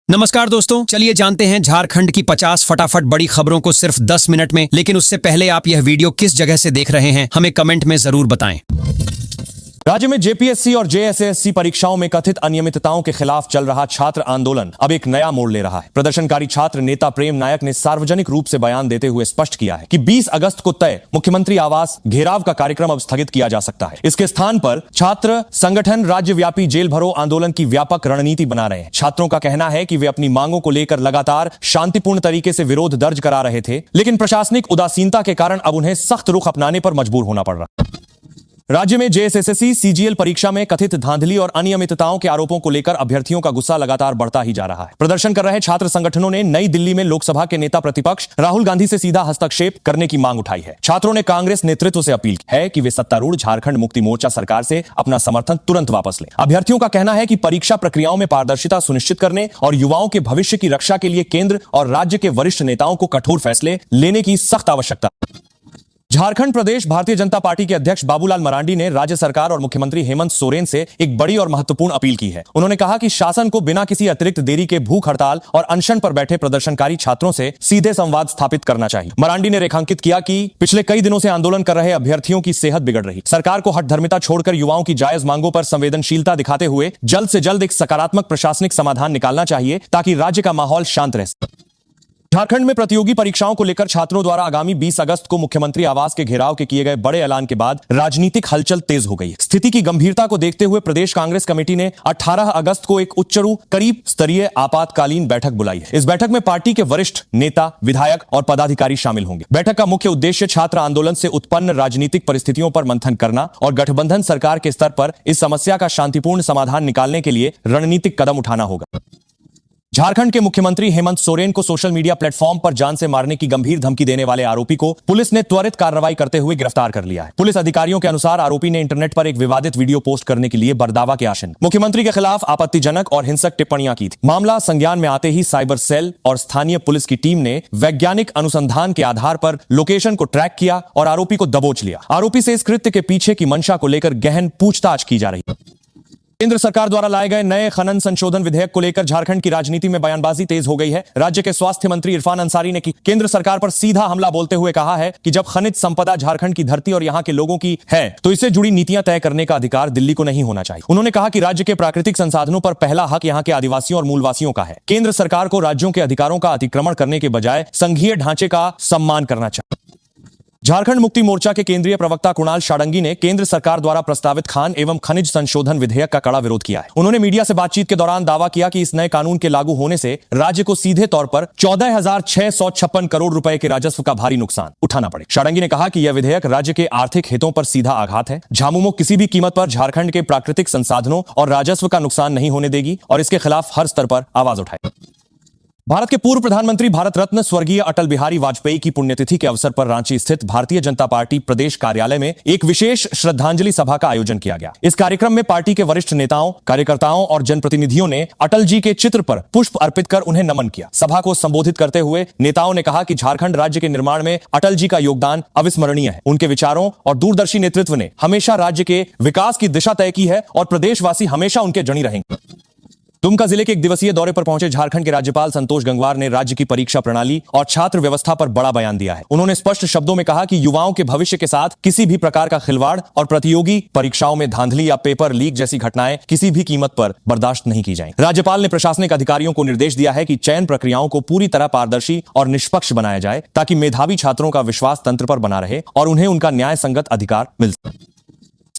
नमस्कार दोस्तों, चलिए जानते हैं झारखंड की 50 फटाफट बड़ी खबरों को सिर्फ 10 मिनट में। लेकिन उससे पहले आप यह वीडियो किस जगह से देख रहे हैं हमें कमेंट में जरूर बताएं। राज्य में जेपीएससी और जेएसएससी परीक्षाओं में कथित अनियमितताओं के खिलाफ चल रहा छात्र आंदोलन अब एक नया मोड़ ले रहा है। प्रदर्शनकारी छात्र नेता प्रेम नायक ने सार्वजनिक रूप से बयान देते हुए स्पष्ट किया है कि 20 अगस्त को तय मुख्यमंत्री आवास घेराव का कार्यक्रम अब स्थगित किया जा सकता है। इसके स्थान पर छात्र संगठन राज्यव्यापी जेल भरो आंदोलन की व्यापक रणनीति बना रहे हैं। छात्रों का कहना है कि वे अपनी मांगों को लेकर लगातार शांतिपूर्ण तरीके से विरोध दर्ज करा रहे थे, लेकिन प्रशासनिक उदासीनता के कारण अब उन्हें सख्त रुख अपनाने पर मजबूर होना पड़ रहा है। राज्य में जेएसएससी सीजीएल परीक्षा में कथित धांधली और अनियमितताओं के आरोपों को लेकर अभ्यर्थियों का गुस्सा लगातार बढ़ता ही जा रहा है। प्रदर्शन कर रहे छात्र संगठनों ने नई दिल्ली में लोकसभा के नेता प्रतिपक्ष राहुल गांधी से सीधा हस्तक्षेप करने की मांग उठाई है। छात्रों ने कांग्रेस नेतृत्व से अपील की है कि वे सत्तारूढ़ झारखंड मुक्ति मोर्चा सरकार से अपना समर्थन तुरंत वापस लें। अभ्यर्थियों का कहना है कि परीक्षा प्रक्रियाओं में पारदर्शिता सुनिश्चित करने और युवाओं के भविष्य की रक्षा के लिए केंद्र और राज्य के वरिष्ठ नेताओं को कठोर फैसले लेने की सख्त आवश्यकता। झारखंड प्रदेश भारतीय जनता पार्टी के अध्यक्ष बाबूलाल मरांडी ने राज्य सरकार और मुख्यमंत्री हेमंत सोरेन से एक बड़ी और महत्वपूर्ण अपील की है। उन्होंने कहा कि शासन को बिना किसी अतिरिक्त देरी के भूख हड़ताल और अनशन पर बैठे प्रदर्शनकारी छात्रों से सीधे संवाद स्थापित करना चाहिए। मरांडी ने रेखांकित किया कि पिछले कई दिनों से आंदोलन कर रहे अभ्यर्थियों की सेहत बिगड़ रही। सरकार को हठधर्मिता छोड़कर युवाओं की जायज मांगों पर संवेदनशीलता दिखाते हुए जल्द से जल्द एक सकारात्मक प्रशासनिक समाधान निकालना चाहिए ताकि राज्य का माहौल शांत रहे। झारखंड में प्रतियोगी परीक्षाओं को लेकर छात्रों द्वारा आगामी 20 अगस्त को मुख्यमंत्री आवास के घेराव के किए गए बड़े ऐलान के बाद राजनीतिक हलचल तेज हो गई है। स्थिति की गंभीरता को देखते हुए प्रदेश कांग्रेस कमेटी ने 18 अगस्त को एक उच्चरू करीब स्तरीय आपातकालीन बैठक बुलाई है। इस बैठक में पार्टी के वरिष्ठ नेता, विधायक और पदाधिकारी शामिल होंगे। बैठक का मुख्य उद्देश्य छात्र आंदोलन से उत्पन्न राजनीतिक परिस्थितियों पर मंथन करना और गठबंधन सरकार के स्तर पर इस समस्या का शांतिपूर्ण समाधान निकालने के लिए रणनीतिक कदम उठाना होगा। झारखंड के मुख्यमंत्री हेमंत सोरेन को सोशल मीडिया प्लेटफॉर्म पर जान से मारने की गंभीर धमकी देने वाले आरोपी को पुलिस ने त्वरित कार्रवाई करते हुए गिरफ्तार कर लिया है। पुलिस अधिकारियों के अनुसार आरोपी ने इंटरनेट पर एक विवादित वीडियो पोस्ट करने के लिए बरदावा के आशंका मुख्यमंत्री के खिलाफ आपत्तिजनक और हिंसक टिप्पणियां की थी। मामला संज्ञान में आते ही साइबर सेल और स्थानीय पुलिस की टीम ने वैज्ञानिक अनुसंधान के आधार पर लोकेशन को ट्रैक किया और आरोपी को दबोच लिया। आरोपी से इस कृत्य के पीछे की मंशा को लेकर गहन पूछताछ की जा रही है। केंद्र सरकार द्वारा लाए गए नए खनन संशोधन विधेयक को लेकर झारखंड की राजनीति में बयानबाजी तेज हो गई है। राज्य के स्वास्थ्य मंत्री इरफान अंसारी ने केंद्र सरकार पर सीधा हमला बोलते हुए कहा है कि जब खनिज संपदा झारखंड की धरती और यहां के लोगों की है तो इससे जुड़ी नीतियां तय करने का अधिकार दिल्ली को नहीं होना चाहिए। उन्होंने कहा कि राज्य के प्राकृतिक संसाधनों पर पहला हक यहां के आदिवासियों और मूलवासियों का है। केंद्र सरकार को राज्यों के अधिकारों का अतिक्रमण करने के बजाय संघीय ढांचे का सम्मान करना चाहिए। झारखंड मुक्ति मोर्चा के केंद्रीय प्रवक्ता कुणाल शाडंगी ने केंद्र सरकार द्वारा प्रस्तावित खान एवं खनिज संशोधन विधेयक का कड़ा विरोध किया है। उन्होंने मीडिया से बातचीत के दौरान दावा किया कि इस नए कानून के लागू होने से राज्य को सीधे तौर पर 14,656 करोड़ रुपए के राजस्व का भारी नुकसान उठाना पड़े। शाडंगी ने कहा कि यह विधेयक राज्य के आर्थिक हितों पर सीधा आघात है। झामुमो किसी भी कीमत पर झारखंड के प्राकृतिक संसाधनों और राजस्व का नुकसान नहीं होने देगी और इसके खिलाफ हर स्तर पर आवाज उठाएगी। भारत के पूर्व प्रधानमंत्री भारत रत्न स्वर्गीय अटल बिहारी वाजपेयी की पुण्यतिथि के अवसर पर रांची स्थित भारतीय जनता पार्टी प्रदेश कार्यालय में एक विशेष श्रद्धांजलि सभा का आयोजन किया गया। इस कार्यक्रम में पार्टी के वरिष्ठ नेताओं, कार्यकर्ताओं और जनप्रतिनिधियों ने अटल जी के चित्र पर पुष्प अर्पित कर उन्हें नमन किया। सभा को संबोधित करते हुए नेताओं ने कहा कि झारखंड राज्य के निर्माण में अटल जी का योगदान अविस्मरणीय है। उनके विचारों और दूरदर्शी नेतृत्व ने हमेशा राज्य के विकास की दिशा तय की है और प्रदेशवासी हमेशा उनके ऋणी रहेंगे। दुमका जिले के एक दिवसीय दौरे पर पहुंचे झारखंड के राज्यपाल संतोष गंगवार ने राज्य की परीक्षा प्रणाली और छात्र व्यवस्था पर बड़ा बयान दिया है। उन्होंने स्पष्ट शब्दों में कहा कि युवाओं के भविष्य के साथ किसी भी प्रकार का खिलवाड़ और प्रतियोगी परीक्षाओं में धांधली या पेपर लीक जैसी घटनाएं किसी भी कीमत पर बर्दाश्त नहीं की जाएंगी। राज्यपाल ने प्रशासनिक अधिकारियों को निर्देश दिया है कि चयन प्रक्रियाओं को पूरी तरह पारदर्शी और निष्पक्ष बनाया जाए ताकि मेधावी छात्रों का विश्वास तंत्र पर बना रहे और उन्हें उनका न्याय संगत अधिकार मिल सके।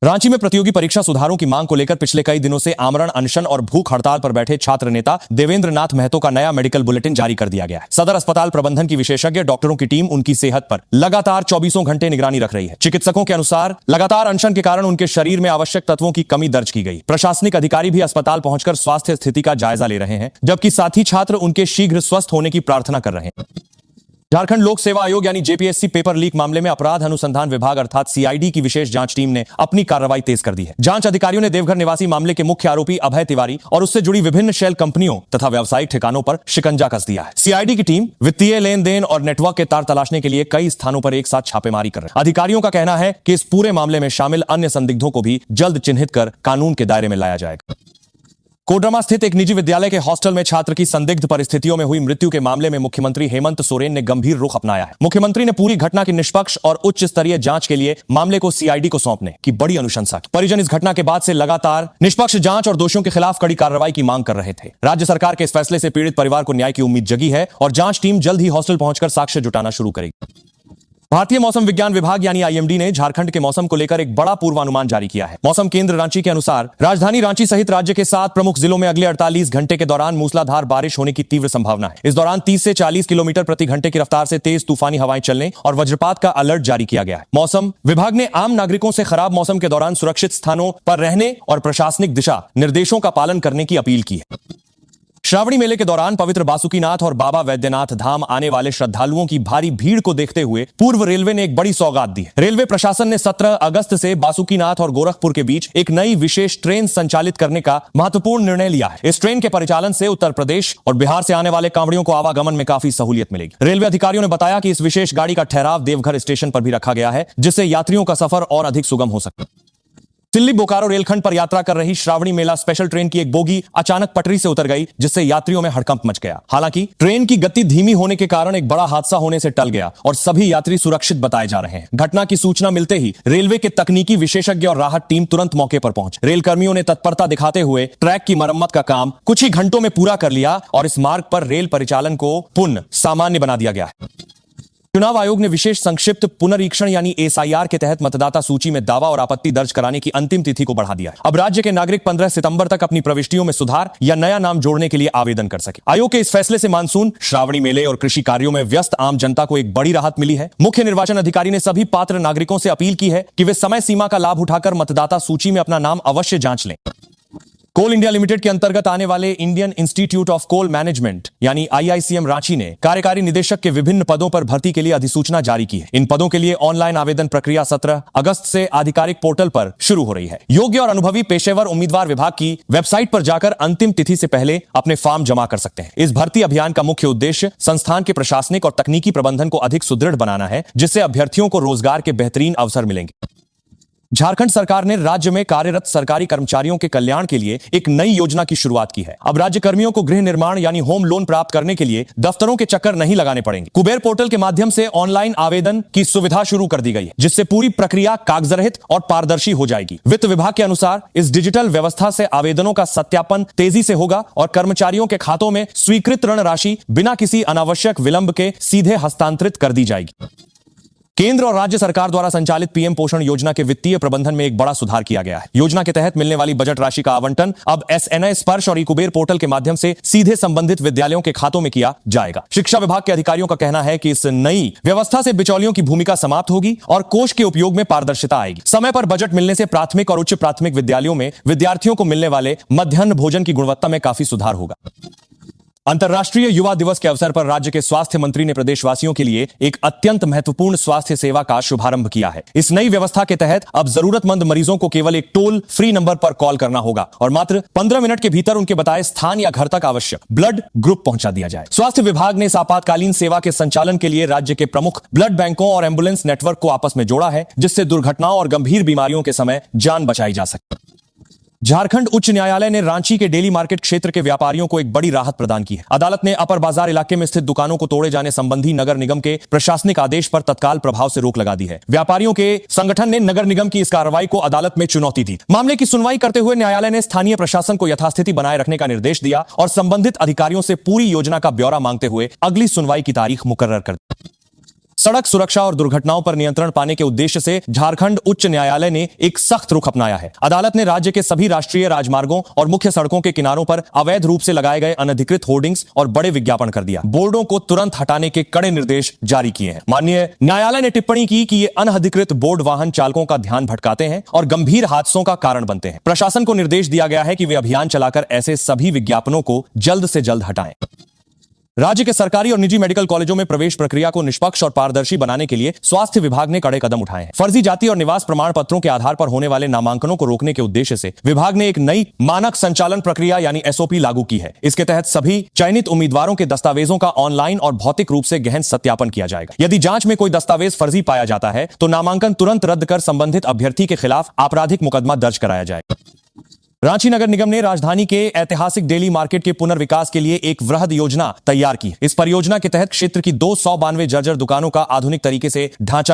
रांची में प्रतियोगी परीक्षा सुधारों की मांग को लेकर पिछले कई दिनों से आमरण अनशन और भूख हड़ताल पर बैठे छात्र नेता देवेंद्र नाथ महतो का नया मेडिकल बुलेटिन जारी कर दिया गया है। सदर अस्पताल प्रबंधन की विशेषज्ञ डॉक्टरों की टीम उनकी सेहत पर लगातार 24 घंटे निगरानी रख रही है। चिकित्सकों के अनुसार लगातार अनशन के कारण उनके शरीर में आवश्यक तत्वों की कमी दर्ज की गई। प्रशासनिक अधिकारी भी अस्पताल पहुंचकर स्वास्थ्य स्थिति का जायजा ले रहे हैं, जबकि साथी छात्र उनके शीघ्र स्वस्थ होने की प्रार्थना कर रहे हैं। झारखंड लोक सेवा आयोग यानी जेपीएससी पेपर लीक मामले में अपराध अनुसंधान विभाग अर्थात सीआईडी की विशेष जांच टीम ने अपनी कार्रवाई तेज कर दी है। जांच अधिकारियों ने देवघर निवासी मामले के मुख्य आरोपी अभय तिवारी और उससे जुड़ी विभिन्न शेल कंपनियों तथा व्यावसायिक ठिकानों पर शिकंजा कस दिया है। सीआईडी की टीम वित्तीय लेन देन और नेटवर्क के तार तलाशने के लिए कई स्थानों पर एक साथ छापेमारी कर रहे हैं। अधिकारियों का कहना है कि इस पूरे मामले में शामिल अन्य संदिग्धों को भी जल्द चिन्हित कर कानून के दायरे में लाया जाएगा। कोडरमा स्थित एक निजी विद्यालय के हॉस्टल में छात्र की संदिग्ध परिस्थितियों में हुई मृत्यु के मामले में मुख्यमंत्री हेमंत सोरेन ने गंभीर रुख अपनाया है। मुख्यमंत्री ने पूरी घटना की निष्पक्ष और उच्च स्तरीय जांच के लिए मामले को सीआईडी को सौंपने की बड़ी अनुशंसा की। परिजन इस घटना के बाद से लगातार निष्पक्ष जांच और दोषियों के खिलाफ कड़ी कार्रवाई की मांग कर रहे थे। राज्य सरकार के इस फैसले से पीड़ित परिवार को न्याय की उम्मीद जगी है और जांच टीम जल्द ही हॉस्टल पहुंचकर साक्ष्य जुटाना शुरू करेगी। भारतीय मौसम विज्ञान विभाग यानी आईएमडी ने झारखंड के मौसम को लेकर एक बड़ा पूर्वानुमान जारी किया है। मौसम केंद्र रांची के अनुसार राजधानी रांची सहित राज्य के 7 प्रमुख जिलों में अगले 48 घंटे के दौरान मूसलाधार बारिश होने की तीव्र संभावना है। इस दौरान 30 से 40 किलोमीटर प्रति घंटे की रफ्तार से तेज तूफानी हवाएं चलने और वज्रपात का अलर्ट जारी किया गया है। मौसम विभाग ने आम नागरिकों से खराब मौसम के दौरान सुरक्षित स्थानों पर रहने और प्रशासनिक दिशा निर्देशों का पालन करने की अपील की है। श्रावणी मेले के दौरान पवित्र बासुकीनाथ और बाबा वैद्यनाथ धाम आने वाले श्रद्धालुओं की भारी भीड़ को देखते हुए पूर्व रेलवे ने एक बड़ी सौगात दी है। रेलवे प्रशासन ने 17 अगस्त से बासुकीनाथ और गोरखपुर के बीच एक नई विशेष ट्रेन संचालित करने का महत्वपूर्ण निर्णय लिया है। इस ट्रेन के परिचालन से उत्तर प्रदेश और बिहार से आने वाले कांवड़ियों को आवागमन में काफी सहूलियत मिलेगी। रेलवे अधिकारियों ने बताया कि इस विशेष गाड़ी का ठहराव देवघर स्टेशन पर भी रखा गया है, जिससे यात्रियों का सफर और अधिक सुगम हो सकता है। दिल्ली बोकारो रेलखंड पर यात्रा कर रही श्रावणी मेला स्पेशल ट्रेन की एक बोगी अचानक पटरी से उतर गई, जिससे यात्रियों में हड़कंप मच गया। हालांकि ट्रेन की गति धीमी होने के कारण एक बड़ा हादसा होने से टल गया और सभी यात्री सुरक्षित बताए जा रहे हैं। घटना की सूचना मिलते ही रेलवे के तकनीकी विशेषज्ञ और राहत टीम तुरंत मौके पर पहुंचे। रेल कर्मियों ने तत्परता दिखाते हुए ट्रैक की मरम्मत का काम कुछ ही घंटों में पूरा कर लिया और इस मार्ग पर रेल परिचालन को पुनः सामान्य बना दिया गया है। चुनाव आयोग ने विशेष संक्षिप्त पुनरीक्षण यानी एसआईआर के तहत मतदाता सूची में दावा और आपत्ति दर्ज कराने की अंतिम तिथि को बढ़ा दिया है। अब राज्य के नागरिक 15 सितंबर तक अपनी प्रविष्टियों में सुधार या नया नाम जोड़ने के लिए आवेदन कर सके। आयोग के इस फैसले से मानसून, श्रावणी मेले और कृषि कार्यों में व्यस्त आम जनता को एक बड़ी राहत मिली है। मुख्य निर्वाचन अधिकारी ने सभी पात्र नागरिकों से अपील की है कि वे समय सीमा का लाभ उठाकर मतदाता सूची में अपना नाम अवश्य जांच लें। कोल इंडिया लिमिटेड के अंतर्गत आने वाले Indian Institute of Coal Management यानी आईआईसीएम रांची ने कार्यकारी निदेशक के विभिन्न पदों पर भर्ती के लिए अधिसूचना जारी की है। इन पदों के लिए ऑनलाइन आवेदन प्रक्रिया 17 अगस्त से आधिकारिक पोर्टल पर शुरू हो रही है। योग्य और अनुभवी पेशेवर उम्मीदवार विभाग की वेबसाइट पर जाकर अंतिम तिथि से पहले अपने फॉर्म जमा कर सकते हैं। इस भर्ती अभियान का मुख्य उद्देश्य संस्थान के प्रशासनिक और तकनीकी प्रबंधन को अधिक सुदृढ़ बनाना है, जिससे अभ्यर्थियों को रोजगार के बेहतरीन अवसर मिलेंगे। झारखंड सरकार ने राज्य में कार्यरत सरकारी कर्मचारियों के कल्याण के लिए एक नई योजना की शुरुआत की है। अब राज्य कर्मियों को गृह निर्माण यानी होम लोन प्राप्त करने के लिए दफ्तरों के चक्कर नहीं लगाने पड़ेंगे। कुबेर पोर्टल के माध्यम से ऑनलाइन आवेदन की सुविधा शुरू कर दी गई है, जिससे पूरी प्रक्रिया कागजरहित और पारदर्शी हो जाएगी। वित्त विभाग के अनुसार इस डिजिटल व्यवस्था से आवेदनों का सत्यापन तेजी से होगा और कर्मचारियों के खातों में स्वीकृत ऋण राशि बिना किसी अनावश्यक विलंब के सीधे हस्तांतरित कर दी जाएगी। केंद्र और राज्य सरकार द्वारा संचालित पीएम पोषण योजना के वित्तीय प्रबंधन में एक बड़ा सुधार किया गया है। योजना के तहत मिलने वाली बजट राशि का आवंटन अब एसएनए स्पर्श और कुबेर पोर्टल के माध्यम से सीधे संबंधित विद्यालयों के खातों में किया जाएगा। शिक्षा विभाग के अधिकारियों का कहना है कि इस नई व्यवस्था से बिचौलियों की भूमिका समाप्त होगी और कोष के उपयोग में पारदर्शिता आएगी। समय पर बजट मिलने से प्राथमिक और उच्च प्राथमिक विद्यालयों में विद्यार्थियों को मिलने वाले मध्याह्न भोजन की गुणवत्ता में काफी सुधार होगा। अंतर्राष्ट्रीय युवा दिवस के अवसर पर राज्य के स्वास्थ्य मंत्री ने प्रदेशवासियों के लिए एक अत्यंत महत्वपूर्ण स्वास्थ्य सेवा का शुभारंभ किया है। इस नई व्यवस्था के तहत अब जरूरतमंद मरीजों को केवल एक टोल फ्री नंबर पर कॉल करना होगा और मात्र 15 मिनट के भीतर उनके बताए स्थान या घर तक आवश्यक ब्लड ग्रुप पहुंचा दिया जाए। स्वास्थ्य विभाग ने इस आपातकालीन सेवा के संचालन के लिए राज्य के प्रमुख ब्लड बैंकों और एम्बुलेंस नेटवर्क को आपस में जोड़ा है, जिससे दुर्घटनाओं और गंभीर बीमारियों के समय जान बचाई जा सके। झारखंड उच्च न्यायालय ने रांची के डेली मार्केट क्षेत्र के व्यापारियों को एक बड़ी राहत प्रदान की है। अदालत ने अपर बाजार इलाके में स्थित दुकानों को तोड़े जाने संबंधी नगर निगम के प्रशासनिक आदेश पर तत्काल प्रभाव से रोक लगा दी है। व्यापारियों के संगठन ने नगर निगम की इस कार्रवाई को अदालत में चुनौती दी। मामले की सुनवाई करते हुए न्यायालय ने स्थानीय प्रशासन को यथास्थिति बनाए रखने का निर्देश दिया और संबंधित अधिकारियों से पूरी योजना का ब्यौरा मांगते हुए अगली सुनवाई की तारीख मुकर्रर कर दी। सड़क सुरक्षा और दुर्घटनाओं पर नियंत्रण पाने के उद्देश्य से झारखंड उच्च न्यायालय ने एक सख्त रुख अपनाया है। अदालत ने राज्य के सभी राष्ट्रीय राजमार्गों और मुख्य सड़कों के किनारों पर अवैध रूप से लगाए गए अनधिकृत होर्डिंग्स और बड़े विज्ञापन कर दिया। बोर्डों को तुरंत हटाने के कड़े निर्देश जारी किए हैं। माननीय न्यायालय ने टिप्पणी की कि ये अनधिकृत बोर्ड वाहन चालकों का ध्यान भटकाते हैं और गंभीर हादसों का कारण बनते हैं। प्रशासन को निर्देश दिया गया है कि वे अभियान चलाकर ऐसे सभी विज्ञापनों को जल्द से जल्द हटाएं। राज्य के सरकारी और निजी मेडिकल कॉलेजों में प्रवेश प्रक्रिया को निष्पक्ष और पारदर्शी बनाने के लिए स्वास्थ्य विभाग ने कड़े कदम उठाए हैं। फर्जी जाति और निवास प्रमाण पत्रों के आधार पर होने वाले नामांकनों को रोकने के उद्देश्य से विभाग ने एक नई मानक संचालन प्रक्रिया यानी एसओपी लागू की है। इसके तहत सभी चयनित उम्मीदवारों के दस्तावेजों का ऑनलाइन और भौतिक रूप से गहन सत्यापन किया जाएगा। यदि जांच में कोई दस्तावेज फर्जी पाया जाता है तो नामांकन तुरंत रद्द कर संबंधित अभ्यर्थी के खिलाफ आपराधिक मुकदमा दर्ज कराया जाएगा। रांची नगर निगम ने राजधानी के ऐतिहासिक डेली मार्केट के पुनर्विकास के लिए एक वृहद योजना तैयार की। इस परियोजना के तहत क्षेत्र की 292 जर्जर दुकानों का आधुनिक तरीके से ढांचा